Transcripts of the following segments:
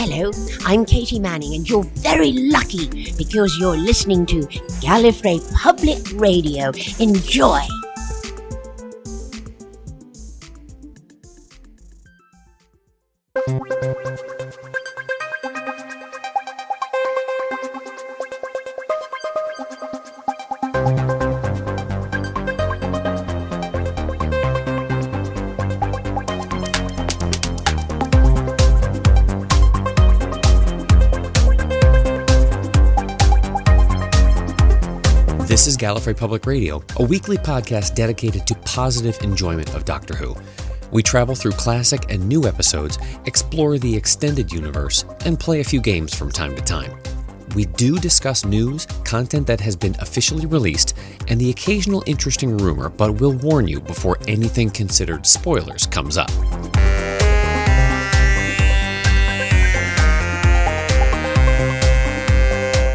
Hello, I'm Katie Manning, and you're very lucky because you're listening to Gallifrey Public Radio. Enjoy! This is Gallifrey Public Radio, a weekly podcast dedicated to positive enjoyment of Doctor Who. We travel through classic and new episodes, explore the extended universe, and play a few games from time to time. We do discuss news, content that has been officially released, and the occasional interesting rumor, but we'll warn you before anything considered spoilers comes up.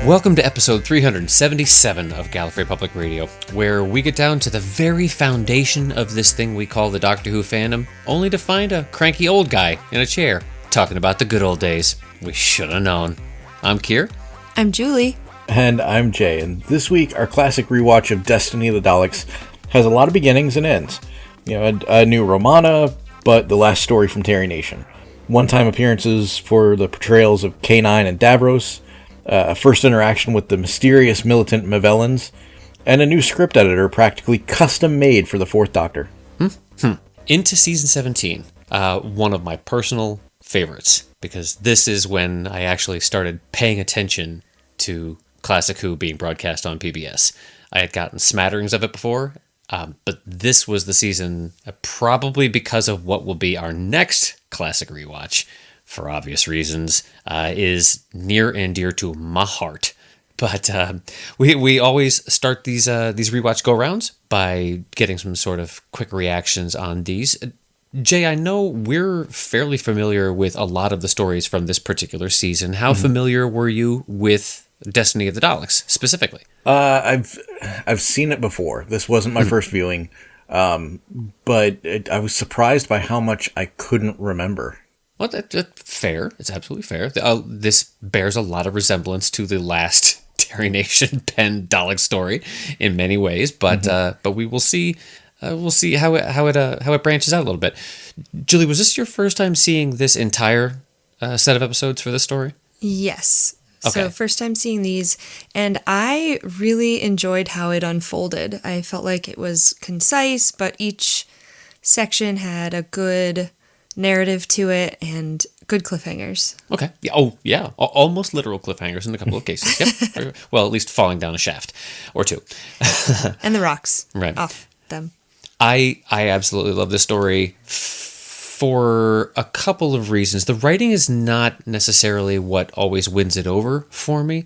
Welcome to episode 377 of Gallifrey Public Radio, where we get down to the very foundation of this thing we call the Doctor Who fandom, only to find a cranky old guy in a chair talking about the good old days. We should have known. I'm Kier. I'm Julie. And I'm Jay, and this week our classic rewatch of Destiny of the Daleks has a lot of beginnings and ends. You know, a new Romana, but the last story from Terry Nation. One-time appearances for the portrayals of K9 and Davros, a first interaction with the mysterious militant Movellans, and a new script editor practically custom-made for the Fourth Doctor. Into season 17, one of my personal favorites, because this is when I actually started paying attention to Classic Who being broadcast on PBS. I had gotten smatterings of it before, but this was the season, probably because of what will be our next classic rewatch, for obvious reasons, is near and dear to my heart. But we always start these rewatch go-rounds by getting some sort of quick reactions on these. Jay, I know we're fairly familiar with a lot of the stories from this particular season. How familiar were you with Destiny of the Daleks, specifically? I've seen it before. This wasn't my first viewing, but I was surprised by how much I couldn't remember. Well, that's fair. It's absolutely fair. This bears a lot of resemblance to the last Terry Nation pen Dalek story in many ways, but we will see. We'll see how it branches out a little bit. Julie, was this your first time seeing this entire set of episodes for this story? Yes. Okay. So first time seeing these, and I really enjoyed how it unfolded. I felt like it was concise, but each section had a good narrative to it and good cliffhangers. Okay. Yeah. Oh, yeah. Almost literal cliffhangers in a couple of cases. Yep. Well, at least falling down a shaft or two. And the rocks right off them. I absolutely love this story for a couple of reasons. The writing is not necessarily what always wins it over for me,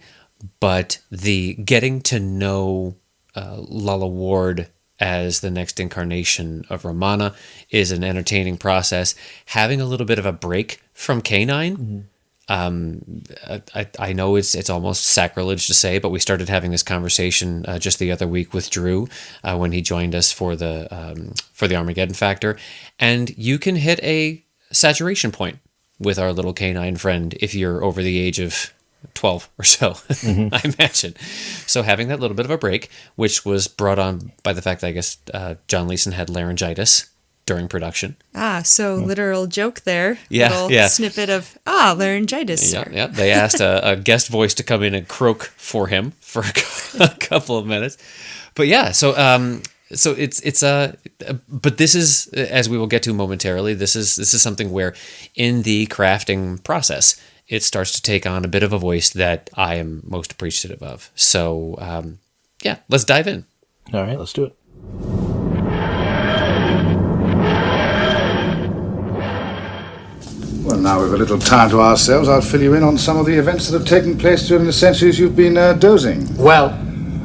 but the getting to know Lalla Ward as the next incarnation of Romana is an entertaining process. Having a little bit of a break from K9, I know it's almost sacrilege to say, but we started having this conversation just the other week with Drew when he joined us for the Armageddon Factor, and you can hit a saturation point with our little K9 friend if you're over the age of 12 or so, I imagine. So having that little bit of a break, which was brought on by the fact that I guess John Leeson had laryngitis during production. So literal joke there. Yeah, little snippet of, laryngitis. Yeah. They asked a guest voice to come in and croak for him for a couple of minutes. But yeah, so it's but this is, as we will get to momentarily, this is something where in the crafting process, it starts to take on a bit of a voice that I am most appreciative of. So, let's dive in. All right, let's do it. Well, now we've a little time to ourselves, I'll fill you in on some of the events that have taken place during the centuries you've been dozing. Well,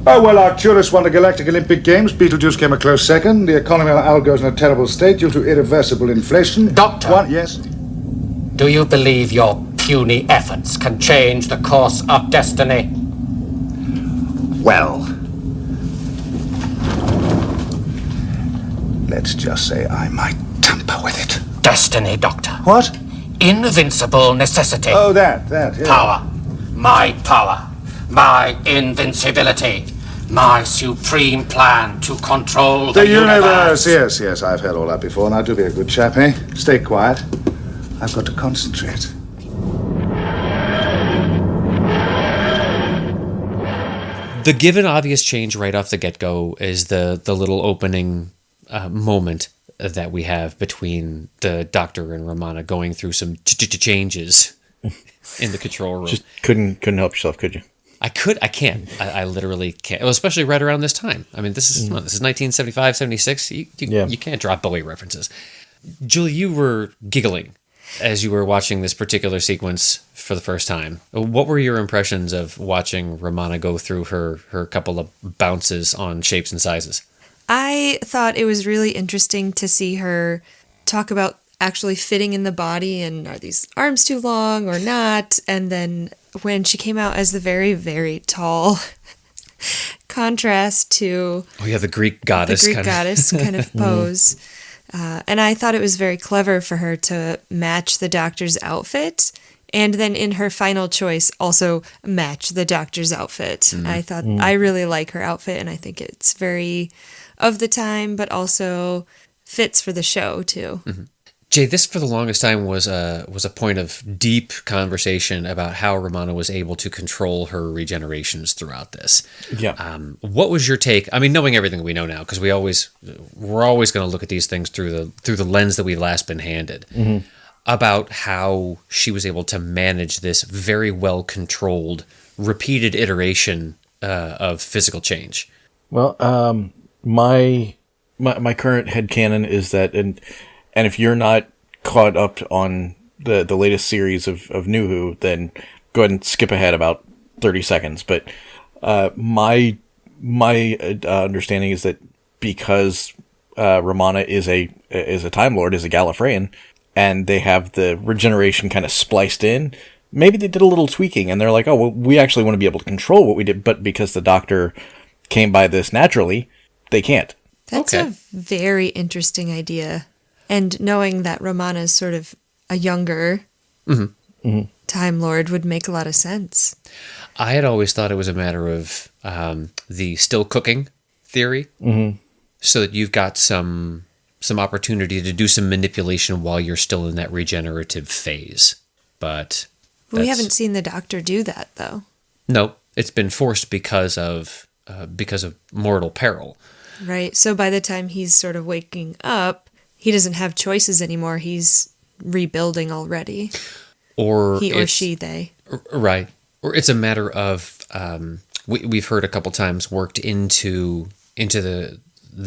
Arcturus won the Galactic Olympic Games, Beetlejuice came a close second, the economy on Algo's in a terrible state due to irreversible inflation. Doctor! Yes? Do you believe your puny efforts can change the course of destiny? Well, let's just say I might tamper with it. Destiny, Doctor. What? invincible necessity. Oh, that, yeah. Power. My invincibility. My supreme plan to control the universe. Yes, I've heard all that before. Now do be a good chap, eh? Stay quiet. I've got to concentrate. The given obvious change right off the get-go is the little opening moment that we have between the Doctor and Romana going through some changes in the control room. Just couldn't help yourself, could you? I can't. I literally can't. Well, especially right around this time. I mean, this is 1975, 76. You can't drop Bowie references. Julie, you were giggling as you were watching this particular sequence for the first time. What were your impressions of watching Romana go through her couple of bounces on shapes and sizes? I thought it was really interesting to see her talk about actually fitting in the body and are these arms too long or not, and then when she came out as the very, very tall contrast to the Greek goddess kind of pose. And I thought it was very clever for her to match the Doctor's outfit, and then in her final choice also match the Doctor's outfit. I thought I really like her outfit, and I think it's very of the time, but also fits for the show too. Mm-hmm. Jay, this for the longest time was a point of deep conversation about how Romana was able to control her regenerations throughout this. Yeah. What was your take? I mean, knowing everything we know now, because we're always going to look at these things through the lens that we've last been handed, about how she was able to manage this very well controlled, repeated iteration of physical change. Well, my current headcanon is that, and if you're not caught up on the latest series of New Who, then go ahead and skip ahead about 30 seconds. But my understanding is that because Romana is a Time Lord, is a Gallifreyan, and they have the regeneration kind of spliced in, maybe they did a little tweaking, and they're like, oh, well, we actually want to be able to control what we did, but because the Doctor came by this naturally, they can't. That's a very interesting idea. And knowing that Romana is sort of a younger Time Lord would make a lot of sense. I had always thought it was a matter of the still cooking theory, so that you've got some opportunity to do some manipulation while you're still in that regenerative phase. But we haven't seen the Doctor do that, though. No, it's been forced because of mortal peril. Right. So by the time he's sort of waking up, he doesn't have choices anymore. He's rebuilding already. Or he or she, they. Right. Or it's a matter of, we've heard a couple times worked into the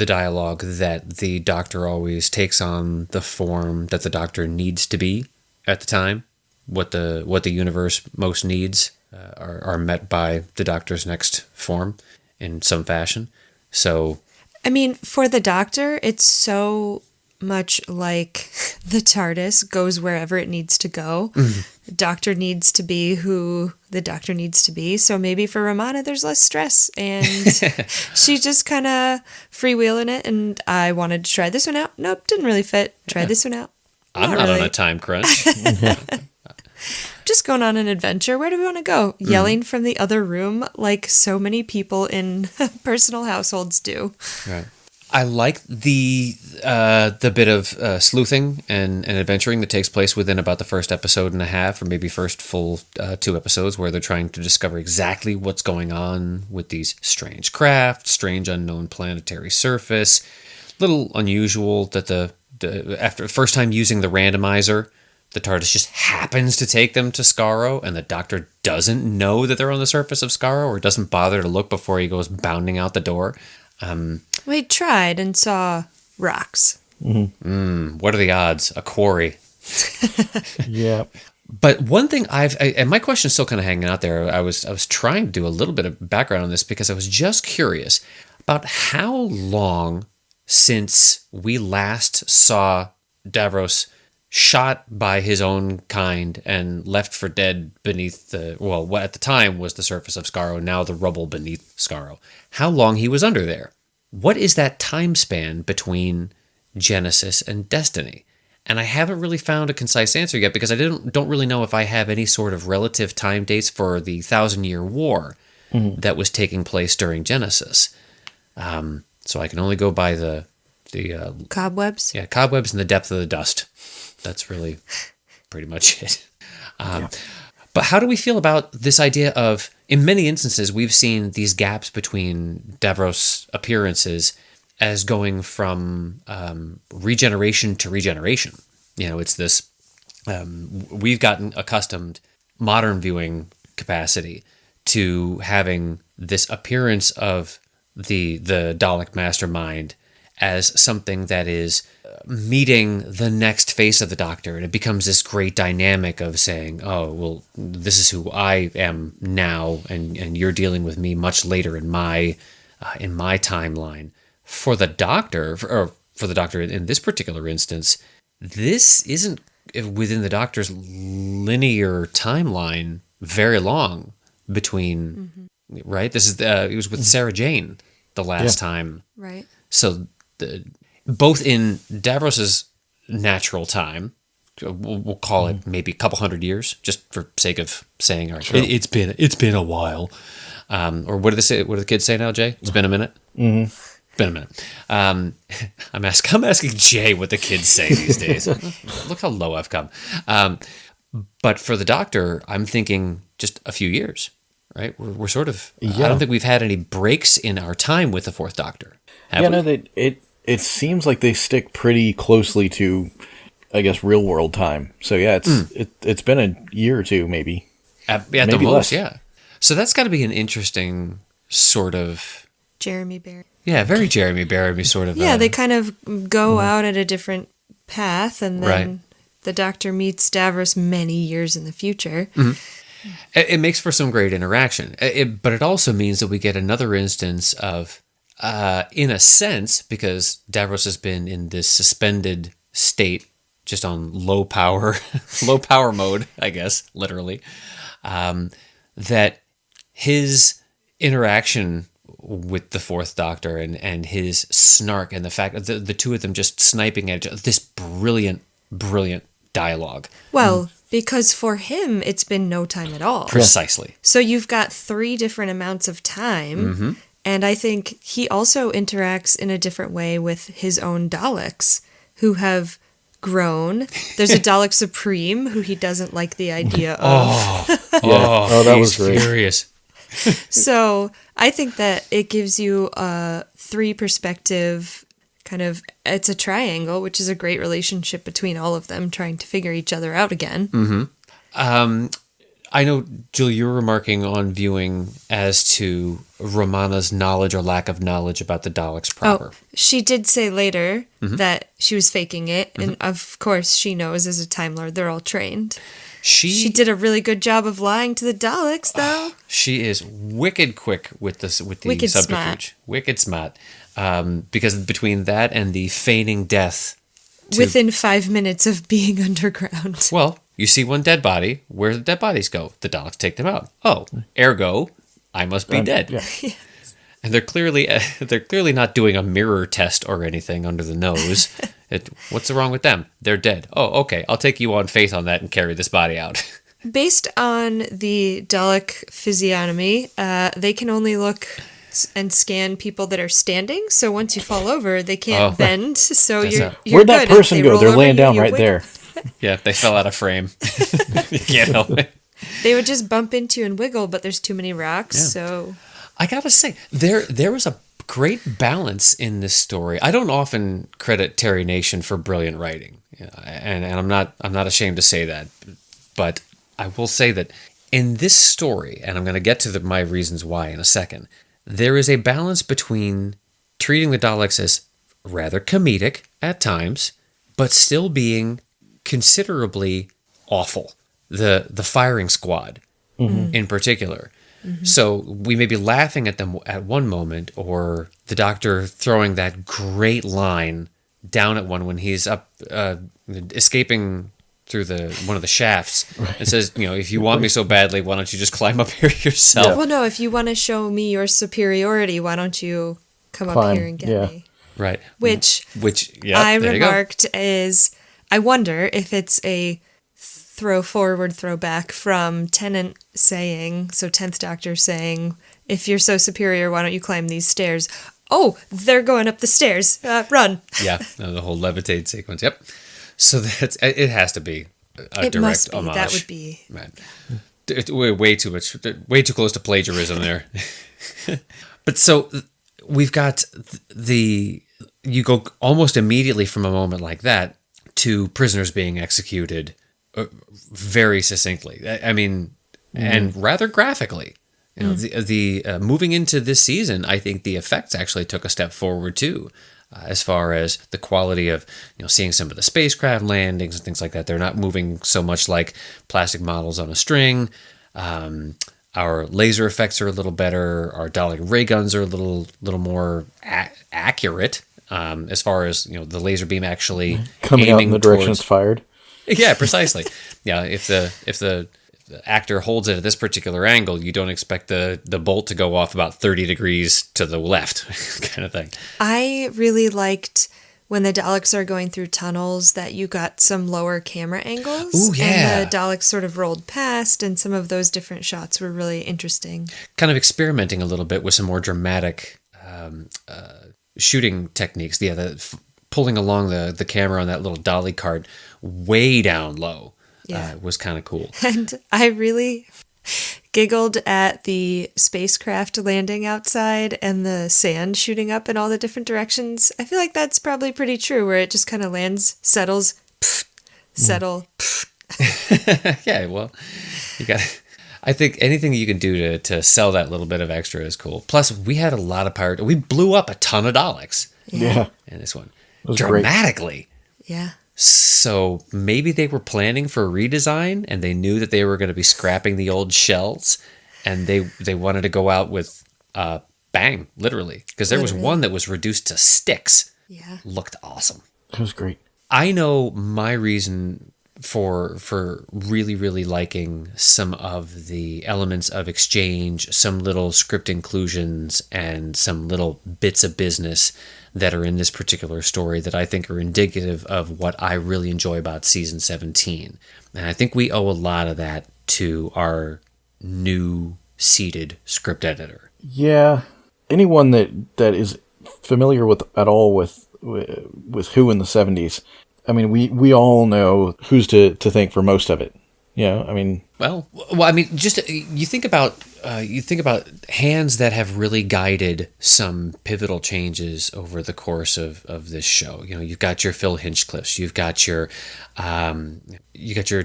dialogue that the Doctor always takes on the form that the Doctor needs to be at the time. What the universe most needs are met by the Doctor's next form in some fashion. So, I mean, for the Doctor, it's so much like the TARDIS goes wherever it needs to go. The Doctor needs to be who the Doctor needs to be. So maybe for Romana, there's less stress, and she's just kind of freewheeling it. And I wanted to try this one out. Nope, didn't really fit. Try this one out. I'm not really on a time crunch. Just going on an adventure. Where do we want to go? Yelling from the other room like so many people in personal households do. Right. I like the bit of sleuthing and adventuring that takes place within about the first episode and a half, or maybe first full 2 episodes, where they're trying to discover exactly what's going on with these strange craft, strange unknown planetary surface. Little unusual that after the first time using the randomizer, the TARDIS just happens to take them to Skaro, and the Doctor doesn't know that they're on the surface of Skaro, or doesn't bother to look before he goes bounding out the door. We tried and saw rocks. What are the odds? A quarry. Yeah. But one thing and my question's still kind of hanging out there. I was trying to do a little bit of background on this because I was just curious about how long since we last saw Davros shot by his own kind and left for dead beneath what at the time was the surface of Skaro, now the rubble beneath Skaro. How long he was under there. What is that time span between Genesis and Destiny? And I haven't really found a concise answer yet because I don't really know if I have any sort of relative time dates for the 1,000-Year War that was taking place during Genesis. So I can only go by the Cobwebs? Yeah, cobwebs and the depth of the dust. That's really pretty much it. But how do we feel about this idea of, in many instances, we've seen these gaps between Davros appearances as going from regeneration to regeneration. It's this, we've gotten accustomed, modern viewing capacity, to having this appearance of the Dalek mastermind as something that is meeting the next face of the Doctor, and it becomes this great dynamic of saying, oh, well, this is who I am now, and you're dealing with me much later in my timeline. For the Doctor, or for the Doctor in this particular instance, this isn't within the Doctor's linear timeline very long between, right? This is it was with Sarah Jane the last time, right? So both in Davros's natural time, we'll call it maybe a couple hundred years, just for sake of saying, all right, sure. It's been a while, or what do they say? What do the kids say now, Jay? It's been a minute. Been a minute. I'm asking Jay what the kids say these days. Look how low I've come. But for the Doctor, I'm thinking just a few years, right? We're sort of. I don't think we've had any breaks in our time with the Fourth Doctor. It seems like they stick pretty closely to, I guess, real world time. So yeah, it's been a year or two, maybe. At the most, less. Yeah. So that's got to be an interesting sort of Jeremy Bear. Yeah, very Jeremy Bear sort of. Yeah, they kind of go out at a different path, and then the Doctor meets Davros many years in the future. It makes for some great interaction, but it also means that we get another instance of, in a sense, because Davros has been in this suspended state, just on low power mode, I guess, literally, that his interaction with the Fourth Doctor and his snark and the fact that the two of them just sniping at each other, this brilliant dialogue. Well, because for him, it's been no time at all. Precisely. So you've got 3 different amounts of time, and I think he also interacts in a different way with his own Daleks, who have grown. There's a Dalek Supreme, who he doesn't like the idea of. That was great. Furious. So I think that it gives you a 3 perspective kind of, it's a triangle, which is a great relationship between all of them trying to figure each other out again. I know, Jill, you were remarking on viewing as to Romana's knowledge or lack of knowledge about the Daleks proper. Oh, she did say later that she was faking it, and of course she knows as a Time Lord they're all trained. She did a really good job of lying to the Daleks, though. She is wicked quick with the wicked subterfuge. Wicked smart. Because between that and the feigning death. Within 5 minutes of being underground. Well, you see one dead body. Where do the dead bodies go? The Daleks take them out. Oh, ergo, I must be dead. Yeah. Yes. And they're clearly not doing a mirror test or anything under the nose. What's wrong with them? They're dead. Oh, okay. I'll take you on faith on that and carry this body out. Based on the Dalek physiognomy, they can only look and scan people that are standing. So once you fall over, they can't bend. So you're where'd that good. person go? They're laying down right there. Yeah, they fell out of frame. You can't help it. They would just bump into and wiggle, but there's too many rocks. Yeah. So I gotta say, there was a great balance in this story. I don't often credit Terry Nation for brilliant writing, and I'm not ashamed to say that. But I will say that in this story, and I'm going to get to my reasons why in a second, there is a balance between treating the Daleks as rather comedic at times, but still being considerably awful. The firing squad, in particular. So we may be laughing at them at one moment, or the Doctor throwing that great line down at one when he's up escaping through one of the shafts, and says, if you want me so badly, why don't you just climb up here yourself? Yeah. Well, no, if you want to show me your superiority, why don't you come up here and get me? Right. Which yeah, I remarked is I wonder if it's a throw forward, throw back from Tennant saying, so 10th Doctor saying, if you're so superior, why don't you climb these stairs? Oh, they're going up the stairs. Run. Yeah, the whole levitate sequence. Yep. So it has to be a It direct must be. homage. That would be. Right. Way too much, way too close to plagiarism there. But so we've got you go almost immediately from a moment like that to prisoners being executed very succinctly. I mean, and rather graphically. You know, the moving into this season, I think the effects actually took a step forward too, as far as the quality of seeing some of the spacecraft landings and things like that. They're not moving so much like plastic models on a string. Our laser effects are a little better. Our Dalek ray guns are a little more accurate, as far as the laser beam actually coming out in the direction towards... it's fired. Yeah, precisely. Yeah, if the actor holds it at this particular angle, you don't expect the bolt to go off about 30 degrees to the left, kind of thing. I really liked when the Daleks are going through tunnels that you got some lower camera angles. Ooh, yeah. And the Daleks sort of rolled past, and some of those different shots were really interesting. Kind of experimenting a little bit with some more dramatic shooting techniques. Yeah, pulling along the camera on that little dolly cart way down low. Was kind of cool. And I really giggled at the spacecraft landing outside and the sand shooting up in all the different directions. I feel like that's probably pretty true, where it just kind of lands, settles, settle. Yeah, well, you got. I think anything you can do to sell that little bit of extra is cool. Plus, we had a lot of pirate. We blew up a ton of Daleks. Yeah. In this one, Great. dramatically. Yeah. So maybe they were planning for a redesign, and they knew that they were going to be scrapping the old shells, and they wanted to go out with bang, literally, because there was one that was reduced to sticks. Yeah, looked awesome. It was great. I know my reason for really liking some of the elements of exchange, some little script inclusions, and some little bits of business that are in this particular story that I think are indicative of what I really enjoy about season 17. And I think we owe a lot of that to our new seated script editor. Yeah. Anyone that is familiar with at all with Who in the 70s, I mean, we all know who's to thank for most of it. I mean... Well, I mean, just you think about hands that have really guided some pivotal changes over the course of this show. You've got your Phil Hinchcliffes, you've got your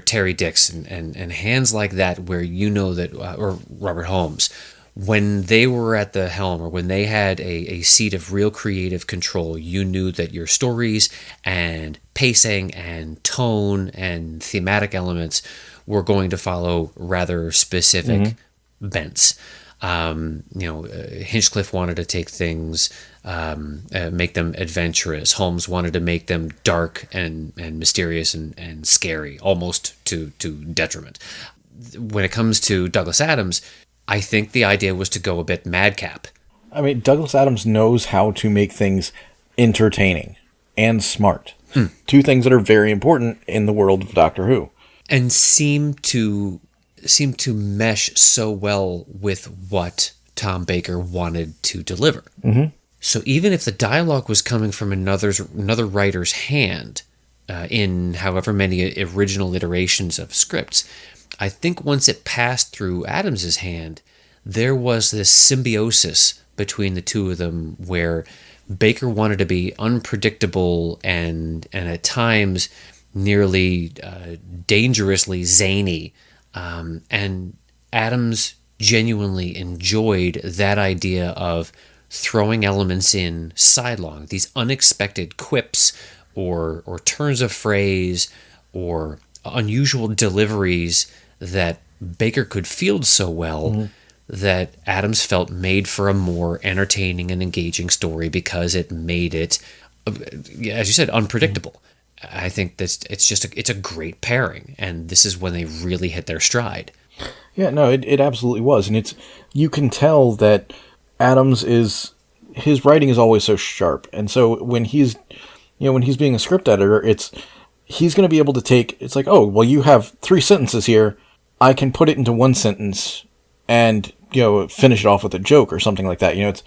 Terry Dix, and hands like that where that, or Robert Holmes, when they were at the helm, or when they had a seat of real creative control, you knew that your stories and pacing and tone and thematic elements were going to follow rather specific bents. Hinchcliffe wanted to take things, make them adventurous. Holmes wanted to make them dark and mysterious and scary, almost to detriment. When it comes to Douglas Adams, I think the idea was to go a bit madcap. I mean, Douglas Adams knows how to make things entertaining and smart. Two things that are very important in the world of Doctor Who. And seem to mesh so well with what Tom Baker wanted to deliver. Mm-hmm. So even if the dialogue was coming from another writer's hand, in however many original iterations of scripts, I think once it passed through Adams's hand, there was this symbiosis between the two of them where Baker wanted to be unpredictable and at times nearly dangerously zany, and Adams genuinely enjoyed that idea of throwing elements in sidelong, these unexpected quips or turns of phrase or unusual deliveries that Baker could field so well that Adams felt made for a more entertaining and engaging story because it made it, as you said, unpredictable. I think it's a great pairing, and this is when they really hit their stride. Yeah, no, it absolutely was, and you can tell that Adams his writing is always so sharp, and so when he's being a script editor, he's going to be able to take, it's like, oh, well, you have 3 sentences here. I can put it into 1 sentence and, finish it off with a joke or something like that. It's,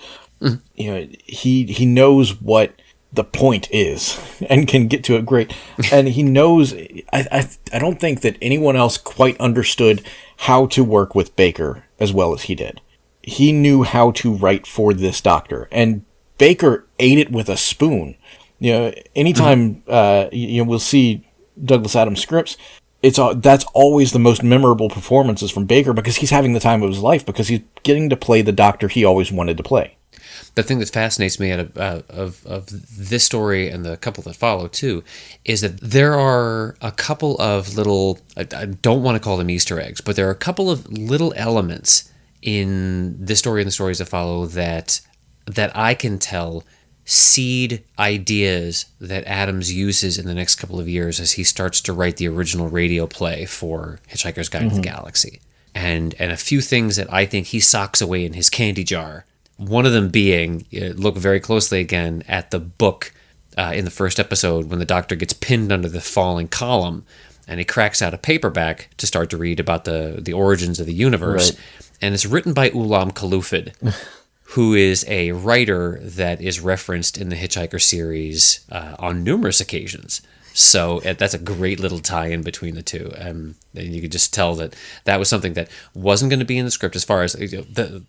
he knows what the point is and can get to it great. And he knows, I don't think that anyone else quite understood how to work with Baker as well as he did. He knew how to write for this Doctor, and Baker ate it with a spoon. Anytime we'll see Douglas Adams scripts, that's always the most memorable performances from Baker, because he's having the time of his life, because he's getting to play the Doctor he always wanted to play. The thing that fascinates me of this story and the couple that follow too is that there are a couple of little, I don't want to call them Easter eggs, but there are a couple of little elements in this story and the stories that follow that I can tell seed ideas that Adams uses in the next couple of years as he starts to write the original radio play for Hitchhiker's Guide to the Galaxy. And a few things that I think he socks away in his candy jar. One of them being, look very closely again at the book in the first episode when the Doctor gets pinned under the falling column and he cracks out a paperback to start to read about the origins of the universe. Right. And it's written by Ulam Khalufid, who is a writer that is referenced in the Hitchhiker series on numerous occasions. So that's a great little tie-in between the two. And you could just tell that was something that wasn't going to be in the script, as far as the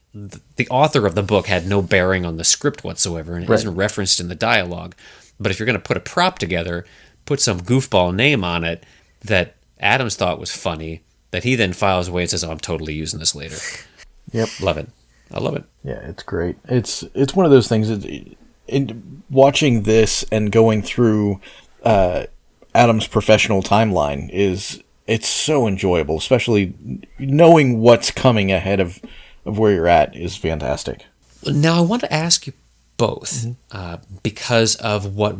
author of the book had no bearing on the script whatsoever, and it isn't referenced in the dialogue. But if you're going to put a prop together, put some goofball name on it that Adams thought was funny, that he then files away and says, oh, I'm totally using this later. Yep. Love it. I love it. Yeah, it's great. It's one of those things, in watching this and going through Adam's professional timeline it's so enjoyable, especially knowing what's coming ahead of where you're at is fantastic. Now I want to ask you both, because of what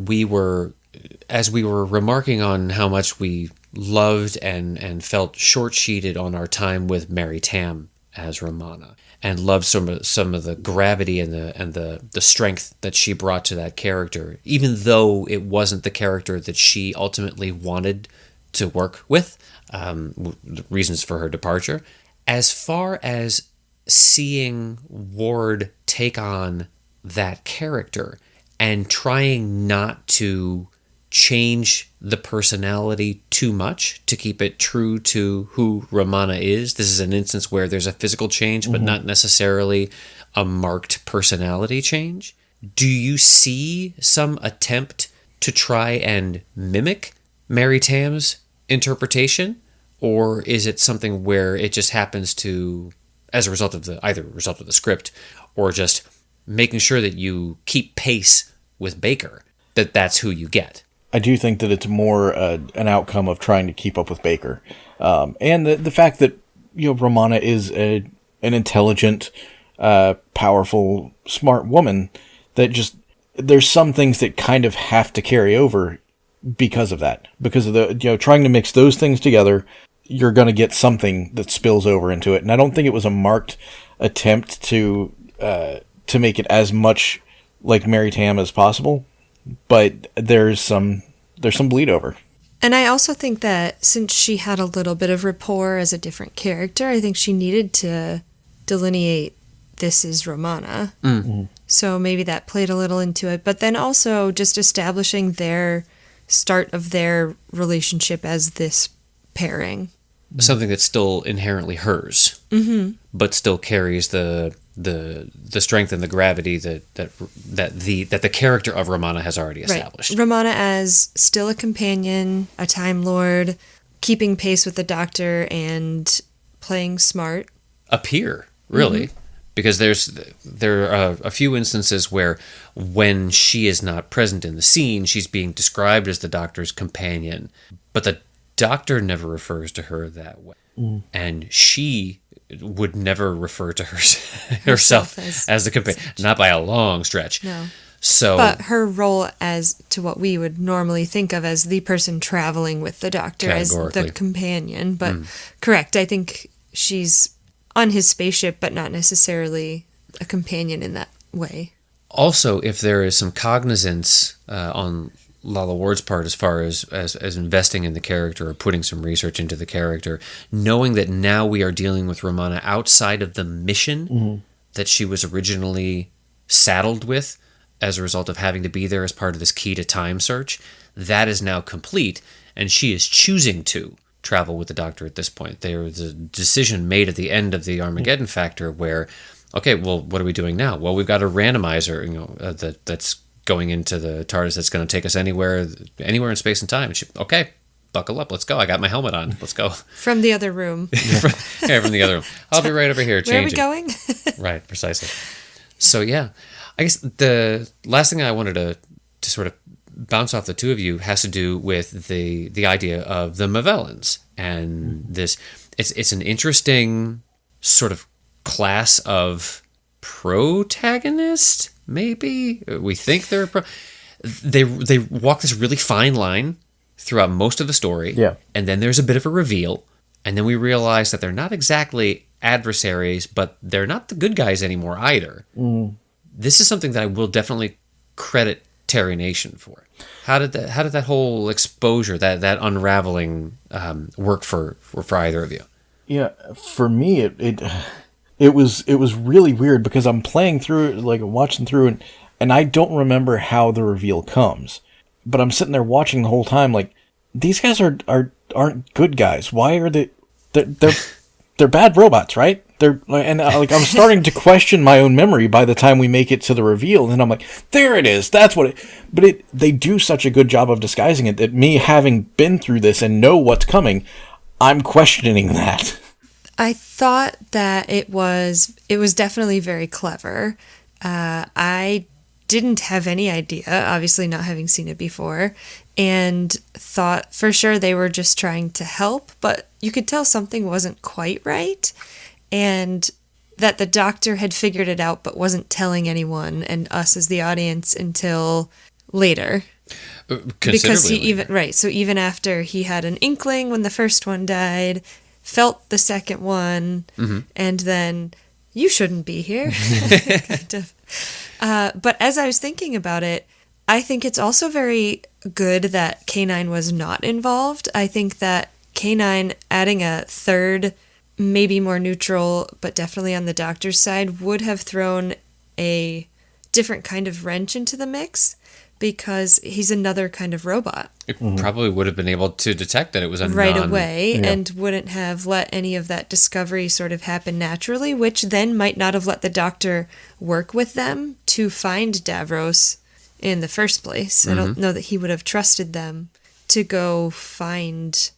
as we were remarking on how much we loved and felt short-sheeted on our time with Mary Tam as Romana, and loved some of the gravity and the strength that she brought to that character, even though it wasn't the character that she ultimately wanted to work with, the reasons for her departure. As far as seeing Ward take on that character and trying not to change the personality too much to keep it true to who Romana is. This is an instance where there's a physical change, but not necessarily a marked personality change. Do you see some attempt to try and mimic Mary Tam's interpretation? Or is it something where it just happens to, as a result of either a result of the script or just making sure that you keep pace with Baker, that's who you get? I do think that it's more an outcome of trying to keep up with Baker. And the fact that, Romana is an intelligent, powerful, smart woman, that just, there's some things that kind of have to carry over because of that. Because of the, trying to mix those things together, you're going to get something that spills over into it. And I don't think it was a marked attempt to make it as much like Mary Tam as possible. But there's some bleed over. And I also think that since she had a little bit of rapport as a different character, I think she needed to delineate this is Romana. Mm-hmm. So maybe that played a little into it. But then also just establishing their start of their relationship as this pairing. Something that's still inherently hers, but still carries the strength and the gravity that the character of Romana has already established. Right. Romana as still a companion, a Time Lord, keeping pace with the Doctor and playing smart. A peer, really, because there are a few instances where when she is not present in the scene, she's being described as the Doctor's companion, but the Doctor never refers to her that way, and she would never refer to herself as the companion, not by a long stretch. No. So, but her role as to what we would normally think of as the person traveling with the Doctor as the companion. But correct, I think she's on his spaceship, but not necessarily a companion in that way. Also, if there is some cognizance on Lalla Ward's part as far as investing in the character or putting some research into the character, knowing that now we are dealing with Romana outside of the mission that she was originally saddled with as a result of having to be there as part of this key to time search. That is now complete, and she is choosing to travel with the Doctor at this point. There was a decision made at the end of the Armageddon Factor where, okay, well, what are we doing now? Well, we've got a randomizer, that's going into the TARDIS that's going to take us anywhere in space and time. And she, okay, buckle up, let's go. I got my helmet on. Let's go. From the other room. From the other room. I'll be right over here changing. Where are we going? Right, precisely. So yeah, I guess the last thing I wanted to sort of bounce off the two of you has to do with the idea of the Movellans and this. It's an interesting sort of class of protagonist. Maybe we think they're they walk this really fine line throughout most of the story. Yeah, and then there's a bit of a reveal, and then we realize that they're not exactly adversaries, but they're not the good guys anymore either. This is something that I will definitely credit Terry Nation for. How did that whole exposure, that unraveling, work for either of you? Yeah, for me, it was really weird because I'm playing through it, like watching through, and I don't remember how the reveal comes, but I'm sitting there watching the whole time, like these guys aren't good guys. Why are they're bad robots, right? I'm starting to question my own memory by the time we make it to the reveal, and I'm like, there it is. That's what it. But they do such a good job of disguising it that me having been through this and know what's coming, I'm questioning that. I thought that it was definitely very clever. I didn't have any idea, obviously not having seen it before, and thought for sure they were just trying to help, but you could tell something wasn't quite right, and that the Doctor had figured it out but wasn't telling anyone and us as the audience until later. Because even after he had an inkling when the first one died, felt the second one, and then you shouldn't be here. Kind of. But as I was thinking about it, I think it's also very good that K9 was not involved. I think that K9 adding a third, maybe more neutral, but definitely on the Doctor's side, would have thrown a different kind of wrench into the mix, because he's another kind of robot. It probably would have been able to detect that it was a right away, and wouldn't have let any of that discovery sort of happen naturally, which then might not have let the Doctor work with them to find Davros in the first place. I don't know that he would have trusted them to go find,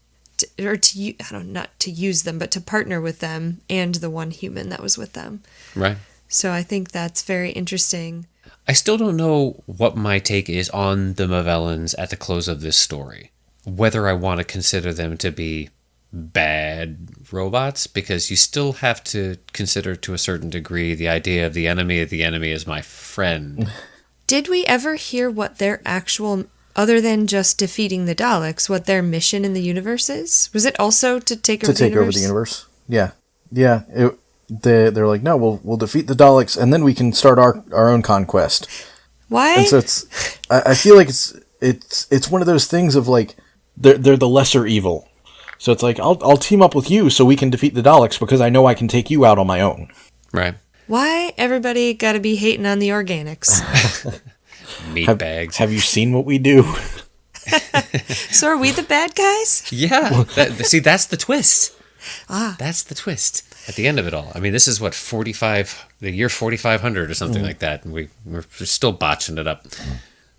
not to use them, but to partner with them and the one human that was with them. Right. So I think that's very interesting. I still don't know what my take is on the Movellans at the close of this story. Whether I want to consider them to be bad robots, because you still have to consider to a certain degree the idea of the enemy is my friend. Did we ever hear what their actual, other than just defeating the Daleks, what their mission in the universe is? Was it also to take over the universe? To take over the universe, yeah. Yeah, they're like, no, we'll defeat the Daleks, and then we can start our own conquest. Why? And so I feel like it's one of those things of like, they're the lesser evil. So it's like, I'll team up with you so we can defeat the Daleks because I know I can take you out on my own. Right. Why everybody got to be hating on the organics? Meat bags. Have you seen what we do? So are we the bad guys? Yeah. See, that's the twist. Ah. That's the twist at the end of it all. I mean, this is what, the year 4500 or something like that, and we're still botching it up.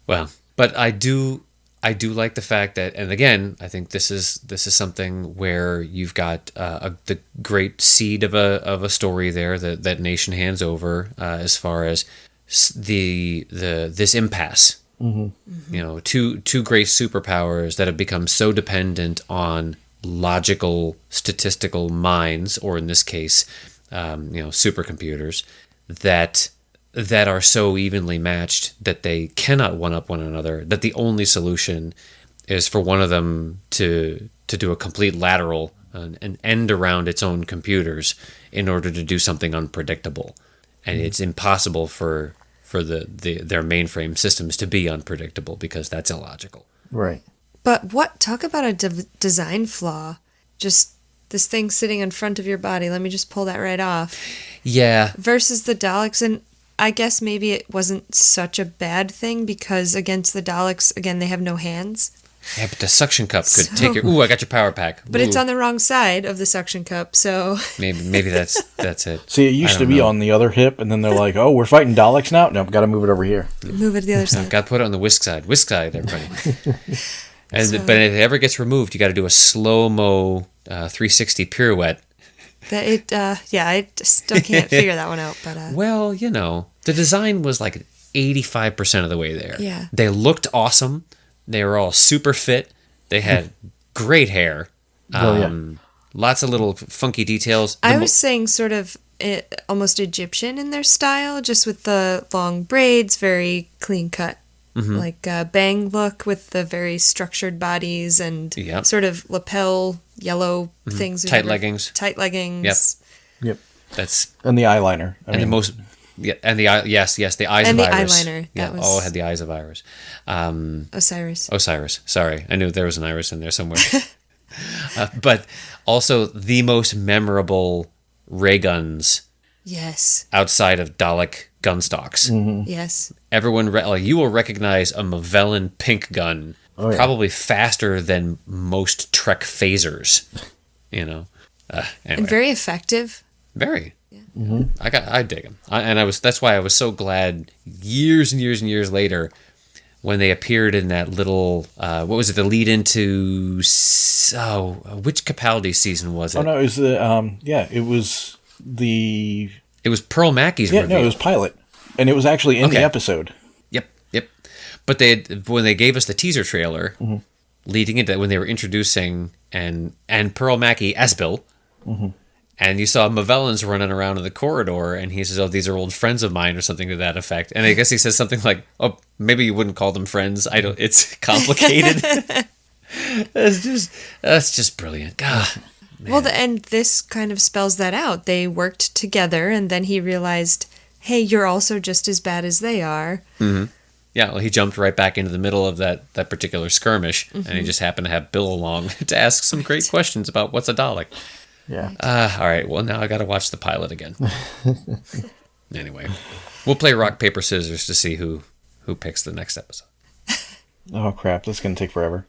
Well, but I do like the fact that, and again, I think this is something where you've got the great seed of a story there that Nation hands over as far as this impasse. You know, two great superpowers that have become so dependent on logical, statistical minds, or in this case, supercomputers, that are so evenly matched that they cannot one-up one another, that the only solution is for one of them to do a complete lateral, an end around its own computers in order to do something unpredictable. And it's impossible for for their mainframe systems to be unpredictable, because that's illogical. Right. But talk about a design flaw. Just this thing sitting in front of your body. Let me just pull that right off. Yeah. Versus the Daleks, and I guess maybe it wasn't such a bad thing because against the Daleks, again, they have no hands. Yeah, but the suction cup could take your... Ooh, I got your power pack. But it's on the wrong side of the suction cup, so... Maybe that's it. See, it used to be on the other hip, and then they're like, oh, we're fighting Daleks now? No, got to move it over here. Move it to the other side. Got to put it on the whisk side. Whisk side, everybody. But if it ever gets removed, you got to do a slow-mo 360 pirouette. I still can't figure that one out. But Well, the design was like 85% of the way there. Yeah. They looked awesome. They were all super fit. They had great hair. Lots of little funky details. I was saying sort of almost Egyptian in their style, just with the long braids, very clean cut. Like a bang look with the very structured bodies and sort of lapel yellow things. Tight leggings. Tight leggings. Yep. That's and the eyeliner. The most. Yeah, and the eye. Yes, the eyes and of the Iris. Eyeliner. Yeah, all had the eyes of Iris. Osiris. Sorry, I knew there was an Iris in there somewhere. But also the most memorable ray guns. Yes. Outside of Dalek gun stocks. Yes. Everyone, you will recognize a Movellan pink gun probably faster than most Trek phasers. Anyway. And very effective. Very. Yeah. I dig them, that's why I was so glad years and years and years later when they appeared in that little what was it, the lead into which Capaldi season was it? Oh no, it was it was Pearl Mackey's reveal. No, it was pilot, and it was actually in the episode. Yep. But when they gave us the teaser trailer leading into when they were introducing and Pearl Mackey as Bill. And you saw Movellans running around in the corridor, and he says, "Oh, these are old friends of mine," or something to that effect. And I guess he says something like, "Oh, maybe you wouldn't call them friends. I don't. It's complicated." That's just brilliant. God. Man. Well, and this kind of spells that out. They worked together, and then he realized, "Hey, you're also just as bad as they are." Mm-hmm. Yeah, well, he jumped right back into the middle of that particular skirmish, and he just happened to have Bill along to ask some great questions about what's a Dalek. Yeah. All right. Well, now I got to watch the pilot again. Anyway, we'll play rock paper scissors to see who picks the next episode. Oh crap! That's gonna take forever.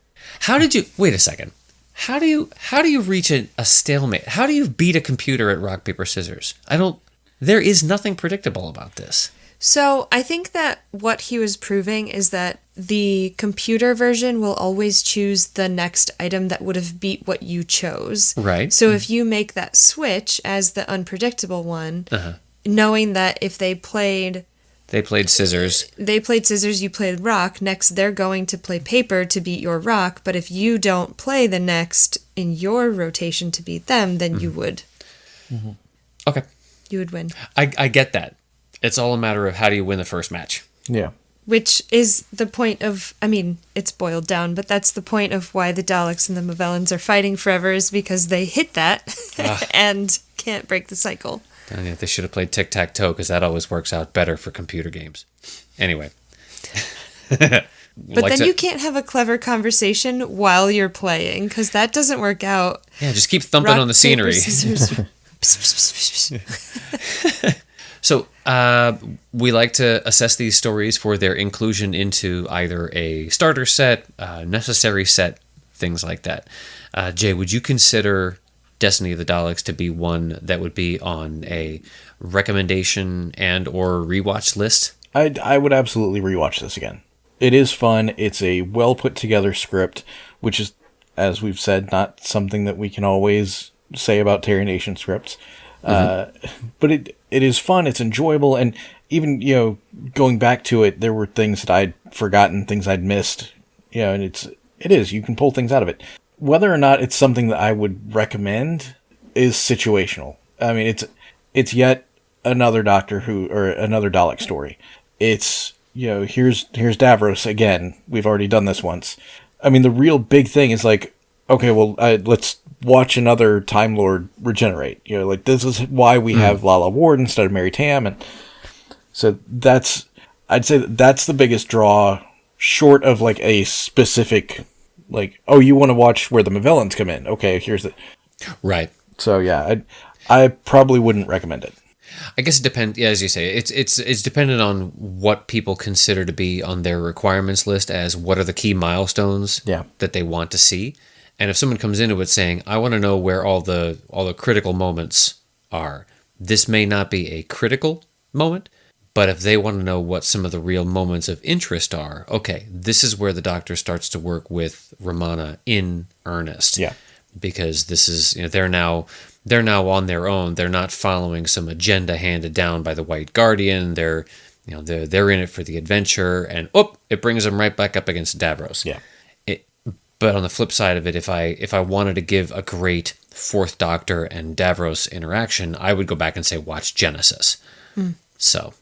Wait a second? How do you reach a stalemate? How do you beat a computer at rock paper scissors? There is nothing predictable about this. So I think that what he was proving is that the computer version will always choose the next item that would have beat what you chose. Right. So if you make that switch as the unpredictable one, knowing that if they played scissors. They played scissors, you played rock. Next, they're going to play paper to beat your rock. But if you don't play the next in your rotation to beat them, then you would. Okay. You would win. I get that. It's all a matter of how do you win the first match. Yeah. Which is the point of, it's boiled down, but that's the point of why the Daleks and the Movellans are fighting forever, is because they hit that and can't break the cycle. Yeah, they should have played tic-tac-toe, because that always works out better for computer games. Anyway. But then you can't have a clever conversation while you're playing, because that doesn't work out. Yeah, just keep thumping on the scenery. So we like to assess these stories for their inclusion into either a starter set, necessary set, things like that. Jay, would you consider Destiny of the Daleks to be one that would be on a recommendation and or rewatch list? I would absolutely rewatch this again. It is fun. It's a well put together script, which is, as we've said, not something that we can always say about Terry Nation scripts. But it is fun. It's enjoyable, and even going back to it, there were things that I'd forgotten, things I'd missed. And it is you can pull things out of it. Whether or not it's something that I would recommend is situational. It's yet another Doctor Who or another Dalek story. It's here's Davros again. We've already done this once. The real big thing is like, okay, well, let's watch another Time Lord regenerate. This is why we have Lalla Ward instead of Mary Tam, and so that's I'd say that's the biggest draw, short of like a specific, like, oh, you want to watch where the Movellans come in? Okay, here's the... Right. So yeah, I probably wouldn't recommend it. I guess it depends. Yeah, as you say, it's dependent on what people consider to be on their requirements list as what are the key milestones that they want to see. And if someone comes into it saying, "I want to know where all the critical moments are," this may not be a critical moment, but if they want to know what some of the real moments of interest are, okay, this is where the Doctor starts to work with Romana in earnest. Yeah, because this is they're now on their own. They're not following some agenda handed down by the White Guardian. They're in it for the adventure, and it brings them right back up against Davros. Yeah. But on the flip side of it, if I wanted to give a great Fourth Doctor and Davros interaction, I would go back and say watch Genesis. So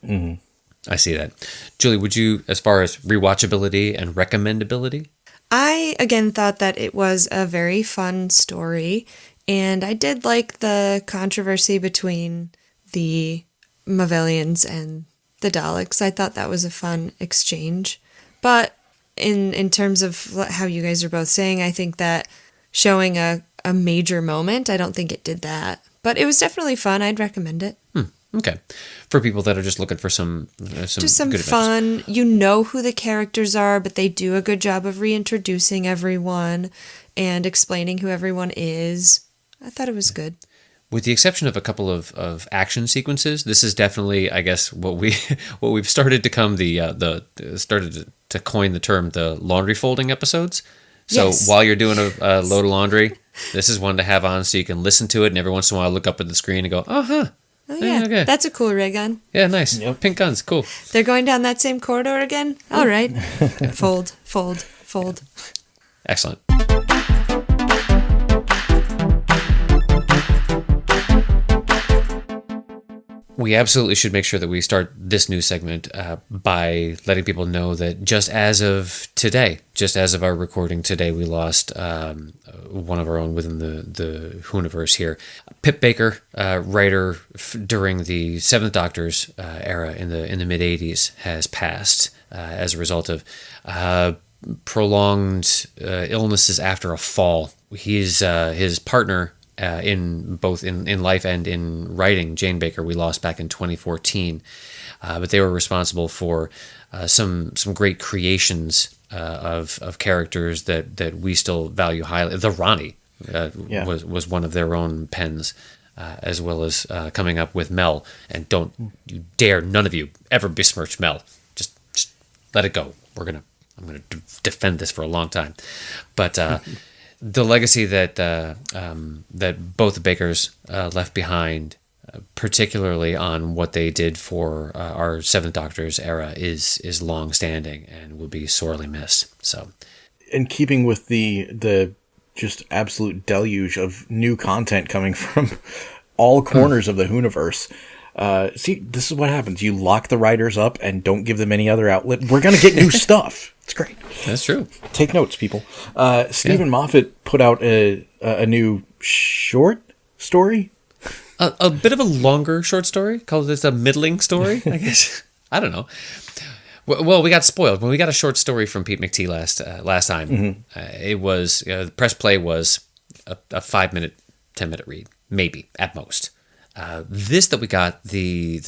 I see that. Julie, would you, as far as rewatchability and recommendability? I, again, thought that it was a very fun story, and I did like the controversy between the Movellans and the Daleks. I thought that was a fun exchange. But in terms of how you guys are both saying, I think that showing a major moment, I don't think it did that. But it was definitely fun. I'd recommend it. Okay. For people that are just looking for some just some good fun. adventures. You know who the characters are, but they do a good job of reintroducing everyone and explaining who everyone is. I thought it was good. With the exception of a couple of action sequences, this is definitely, I guess, what we've started to come started to coin the term the laundry folding episodes. So Yes. while you're doing a load of laundry, this is one to have on so you can listen to it, and every once in a while look up at the screen and go, Oh, yeah. okay. That's a cool ray gun. Yeah, nice. Yep. Pink guns, cool. They're going down that same corridor again? All right. Fold, fold, fold. Excellent. We absolutely should make sure that we start this new segment by letting people know that just as of today, just as of our recording today, we lost one of our own within the Whooniverse here. Pip Baker, writer during the Seventh Doctor's era in the mid-'80s, has passed as a result of prolonged illnesses after a fall. His partner in both in life and in writing, Jane Baker, we lost back in 2014, but they were responsible for some great creations of characters that we still value highly. The Ronnie was one of their own pens, as well as coming up with Mel. And don't you dare, none of you, ever besmirch Mel. Just let it go. I'm gonna defend this for a long time, but. The legacy that both the Bakers left behind, particularly on what they did for our Seventh Doctor's era, is long-standing and will be sorely missed. So, in keeping with the just absolute deluge of new content coming from all corners of the Whooniverse. See, this is what happens. You lock the writers up and don't give them any other outlet. We're going to get new stuff. It's great. That's true. Take notes, people. Stephen Moffat put out a new short story. A bit of a longer short story, called this a middling story, I guess. I don't know. Well, we got spoiled when we got a short story from Pete McTee last time. Mm-hmm. It was the press play was a 5-minute, 10-minute read, maybe at most. This that we got, the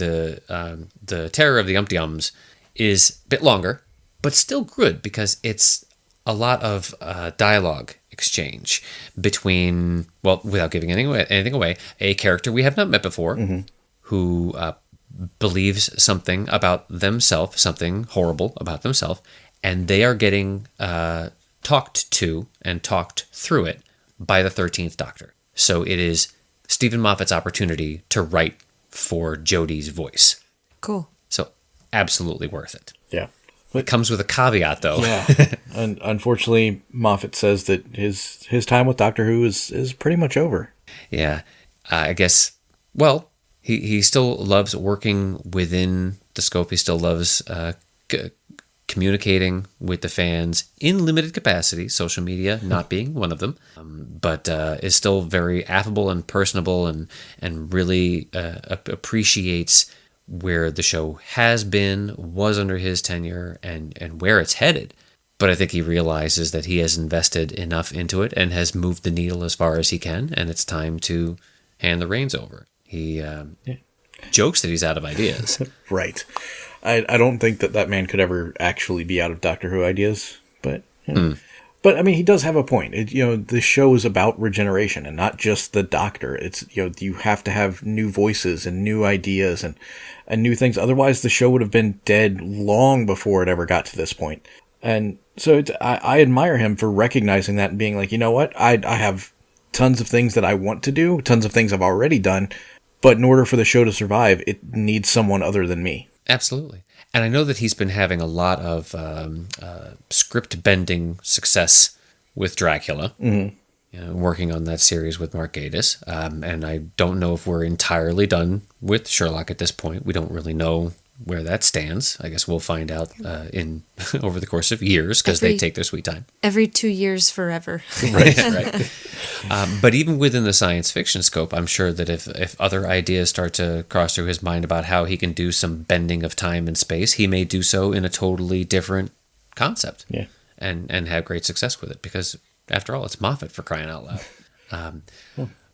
Terror of the Umpty-Ums, is a bit longer, but still good because it's a lot of dialogue exchange between, well, without giving anything away, a character we have not met before, mm-hmm. who believes something about themselves, something horrible about themselves, and they are getting talked to and talked through it by the 13th Doctor. So it is Stephen Moffat's opportunity to write for Jodie's voice. Cool. So absolutely worth it. Yeah. It comes with a caveat, though. Yeah. And unfortunately, Moffat says that his time with Doctor Who is pretty much over. Yeah. I guess, well, he still loves working within the scope. He still loves communicating with the fans in limited capacity, social media not being one of them, but is still very affable and personable and really appreciates where the show has been, was under his tenure, and where it's headed. But I think he realizes that he has invested enough into it and has moved the needle as far as he can, and it's time to hand the reins over. He jokes that he's out of ideas. Right. I don't think that man could ever actually be out of Doctor Who ideas, but but I mean, he does have a point. The show is about regeneration and not just the Doctor. It's you have to have new voices and new ideas and new things. Otherwise, the show would have been dead long before it ever got to this point. And so I admire him for recognizing that and being like, you know what, I have tons of things that I want to do, tons of things I've already done, but in order for the show to survive, it needs someone other than me. Absolutely. And I know that he's been having a lot of script bending success with Dracula, working on that series with Mark Gatiss. And I don't know if we're entirely done with Sherlock at this point. We don't really know where that stands. I guess we'll find out in over the course of years, because they take their sweet time. Every 2 years forever. Right. But even within the science fiction scope, I'm sure that if other ideas start to cross through his mind about how he can do some bending of time and space, he may do so in a totally different concept. Yeah. And have great success with it, because after all, it's Moffat, for crying out loud.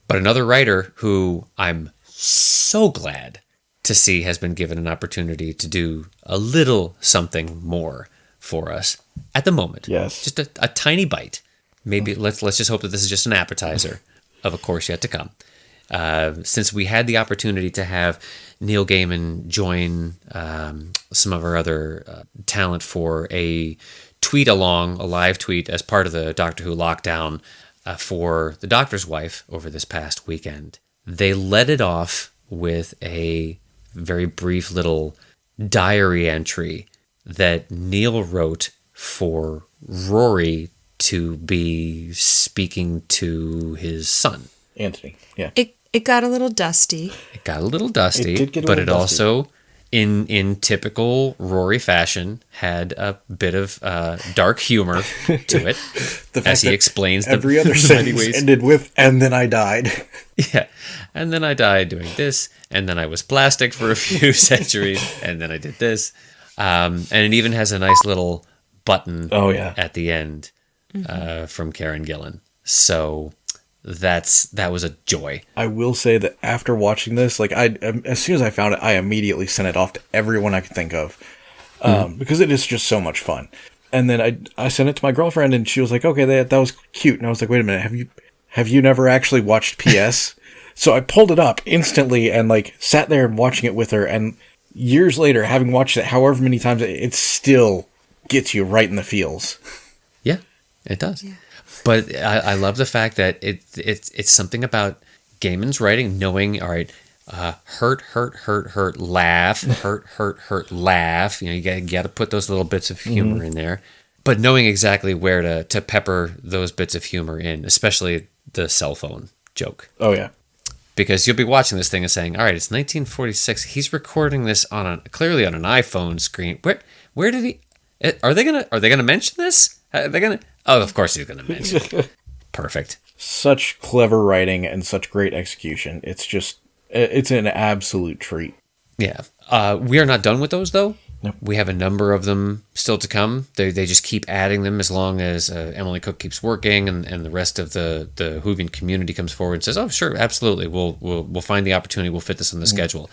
But another writer who I'm so glad to see has been given an opportunity to do a little something more for us at the moment. Yes. Just a tiny bite. Maybe let's just hope that this is just an appetizer of a course yet to come. Since we had the opportunity to have Neil Gaiman join some of our other talent for a live tweet as part of the Doctor Who lockdown for The Doctor's Wife over this past weekend, they led it off with a very brief little diary entry that Neil wrote for Rory to be speaking to his son, Anthony. Yeah. It got a little dusty. It got a little dusty, It did get a but little it dusty. also, in typical Rory fashion, had a bit of dark humor to it, The fact as he that explains every other the many sentence ways. ended with, and then I died. Yeah, and then I died doing this, and then I was plastic for a few centuries, and then I did this, and it even has a nice little button at the end from Karen Gillan. So that was a joy. I will say that after watching this, as soon as I found it, I immediately sent it off to everyone I could think of, because it is just so much fun. And then I sent it to my girlfriend, and she was like, "Okay, that was cute." And I was like, "Wait a minute, have you never actually watched PS?" So I pulled it up instantly and sat there and watching it with her. And years later, having watched it however many times, it still gets you right in the feels. Yeah, it does. Yeah. But I love the fact that it's something about Gaiman's writing, knowing, all right, hurt, laugh, hurt, laugh. You got to put those little bits of humor in there, but knowing exactly where to pepper those bits of humor in, especially the cell phone joke. Oh yeah. Because you'll be watching this thing and saying, all right, it's 1946. He's recording this clearly on an iPhone screen. Where did he? Are they gonna mention this? Are they gonna? Oh, of course he's gonna mention it. Perfect. Such clever writing and such great execution. It's an absolute treat. Yeah. We are not done with those, though. Nope. We have a number of them still to come. They just keep adding them as long as Emily Cook keeps working and the rest of the Whovian community comes forward and says, "Oh, sure, absolutely. We'll find the opportunity. We'll fit this on the schedule."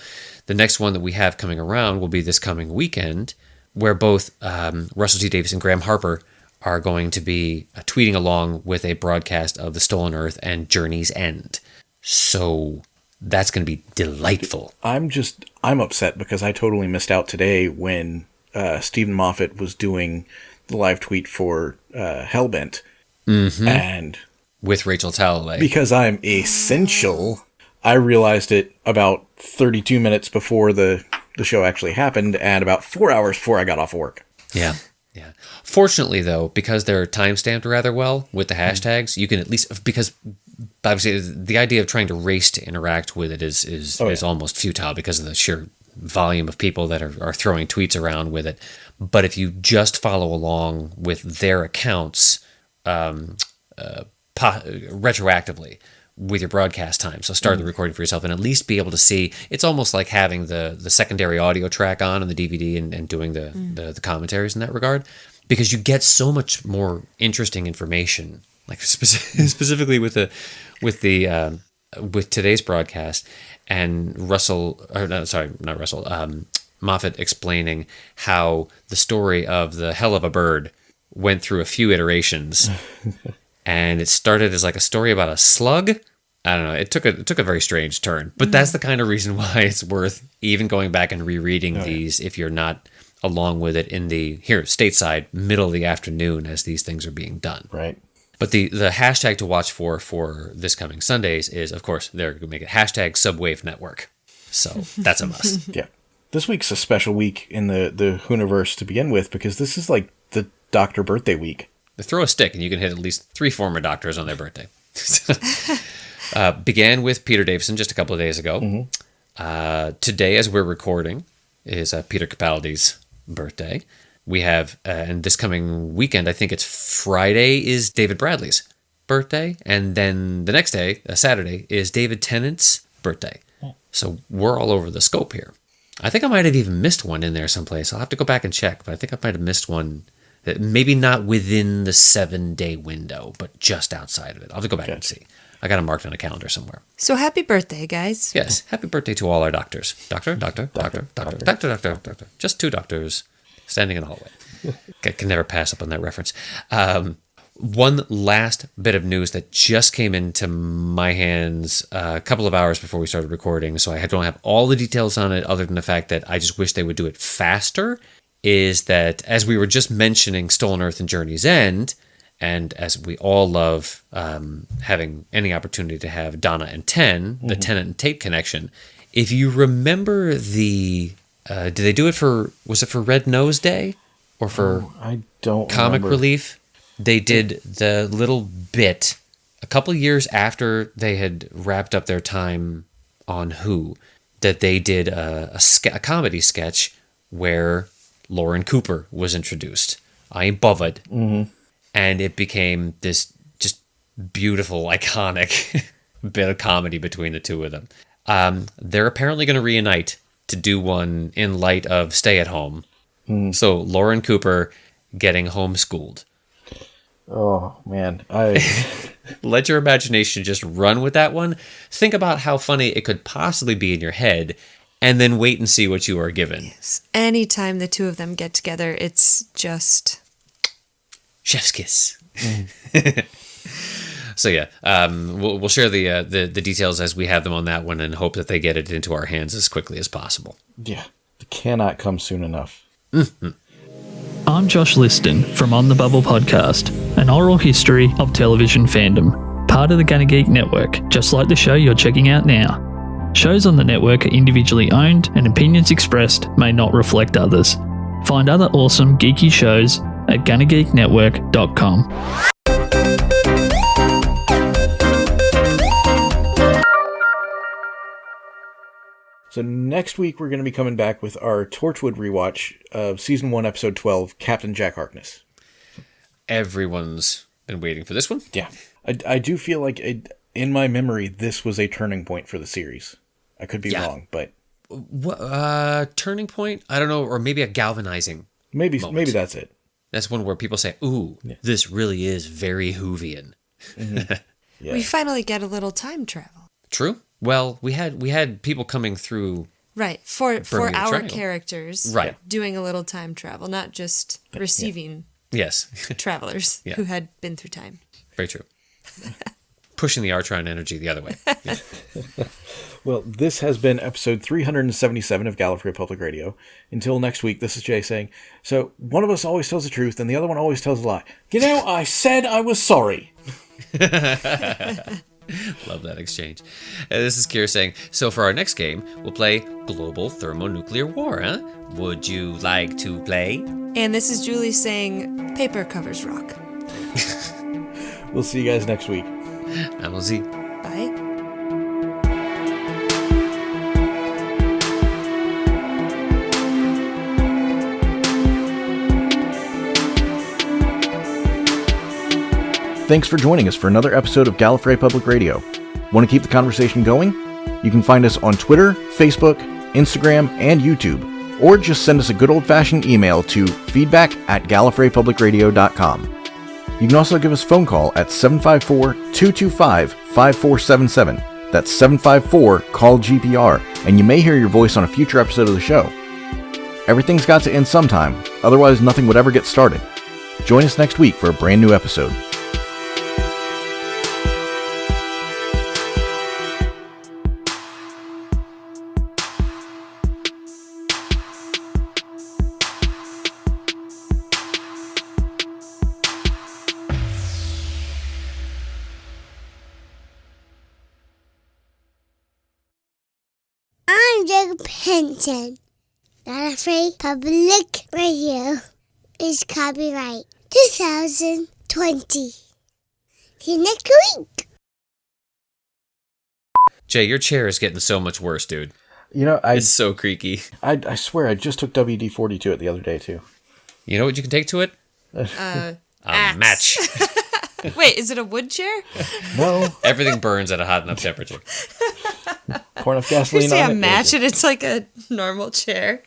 The next one that we have coming around will be this coming weekend, where both Russell T Davies and Graham Harper are going to be tweeting along with a broadcast of The Stolen Earth and Journey's End. So that's going to be delightful. I'm upset because I totally missed out today when Stephen Moffat was doing the live tweet for Hellbent. Mm-hmm. And with Rachel Talalay. Because I'm essential, I realized it about 32 minutes before the show actually happened and about 4 hours before I got off work. Yeah. Yeah. Fortunately, though, because they're time-stamped rather well with the hashtags, you can at least, because obviously the idea of trying to race to interact with it is almost futile because of the sheer volume of people that are throwing tweets around with it. But if you just follow along with their accounts retroactively with your broadcast time. So start the recording for yourself and at least be able to see. It's almost like having the secondary audio track on the DVD and doing the commentaries in that regard, because you get so much more interesting information, like specifically with today's broadcast, and Moffat explaining how the story of the hell of a bird went through a few iterations. And it started as like a story about a slug. I don't know. It took a very strange turn, but that's the kind of reason why it's worth even going back and rereading these if you're not along with it in the stateside middle of the afternoon as these things are being done. Right. But the hashtag to watch for this coming Sundays is, of course, they're going to make it hashtag Subwave Network. So that's a must. Yeah. This week's a special week in the Whoniverse to begin with, because this is like the Doctor birthday week. They throw a stick and you can hit at least 3 former doctors on their birthday. Began with Peter Davison just a couple of days ago. Today, as we're recording, is Peter Capaldi's birthday. We have, and this coming weekend, I think it's Friday, is David Bradley's birthday. And then the next day, Saturday, is David Tennant's birthday. So we're all over the scope here. I think I might have even missed one in there someplace. I'll have to go back and check, but I think I might have missed one. Maybe not within the 7-day window, but just outside of it. I'll have to go back and see. I got it marked on a calendar somewhere. So happy birthday, guys. Yes, happy birthday to all our doctors. Doctor. Just 2 doctors standing in the hallway. I can never pass up on that reference. One last bit of news that just came into my hands a couple of hours before we started recording, so I don't have all the details on it other than the fact that I just wish they would do it faster, is that as we were just mentioning Stolen Earth and Journey's End, and as we all love having any opportunity to have Donna and Ten, the Tennant and Tate connection, if you remember did they do it was it for Red Nose Day? Or for I don't Comic remember. Relief? They did the little bit a couple years after they had wrapped up their time on Who, that they did a comedy sketch where Lauren Cooper was introduced. I ain't bothered. And it became this just beautiful, iconic bit of comedy between the two of them. They're apparently going to reunite to do one in light of Stay at Home. So Lauren Cooper getting homeschooled. Oh, man. Let your imagination just run with that one. Think about how funny it could possibly be in your head, and then wait and see what you are given. Yes. Anytime the two of them get together, it's just... Chef's kiss. So yeah, we'll share the details as we have them on that one, and hope that they get it into our hands as quickly as possible. Yeah. It cannot come soon enough. I'm Josh Liston from On the Bubble podcast, an oral history of television fandom, part of the Gunna Geek Network, just like the show you're checking out now. Shows on the network are individually owned, and opinions expressed may not reflect others. Find other awesome geeky shows at GunnaGeekNetwork.com. So next week we're going to be coming back with our Torchwood rewatch of Season 1, Episode 12, Captain Jack Harkness. Everyone's been waiting for this one. Yeah. I do feel like, in my memory, this was a turning point for the series. I could be wrong, but... Turning point? I don't know, or maybe a galvanizing Maybe moment. that's it. That's one where people say, ooh, this really is very Whovian. Yeah. We finally get a little time travel. True. Well, we had people coming through. Right. For Bermuda our Triangle. characters. Right. Doing a little time travel, not just receiving Yes. travelers who had been through time. Very true. Pushing the Artron energy the other way. Yeah. Well, this has been episode 377 of Gallifrey Public Radio. Until next week, this is Jay saying, so one of us always tells the truth and the other one always tells a lie. You know, I said I was sorry. Love that exchange. This is Kier saying, so for our next game, we'll play Global Thermonuclear War, huh? Would you like to play? And this is Julie saying, paper covers rock. We'll see you guys next week. I'm Z. Bye. Thanks for joining us for another episode of Gallifrey Public Radio. Want to keep the conversation going? You can find us on Twitter, Facebook, Instagram, and YouTube, or just send us a good old-fashioned email to feedback@gallifreypublicradio.com. You can also give us a phone call at 754-225-5477. That's 754-CALL-GPR, and you may hear your voice on a future episode of the show. Everything's got to end sometime, otherwise nothing would ever get started. Join us next week for a brand new episode. I'm Jacob Henson. Gallifrey Public Radio is copyright 2020. See you next week. Jay, your chair is getting so much worse, dude. You know, It's so creaky. I swear I just took WD-40 to it the other day, too. You know what you can take to it? A Axe. match. Wait, is it a wood chair? No. Everything burns at a hot enough temperature. Pour enough You gasoline say on a it. match and it's like a normal chair.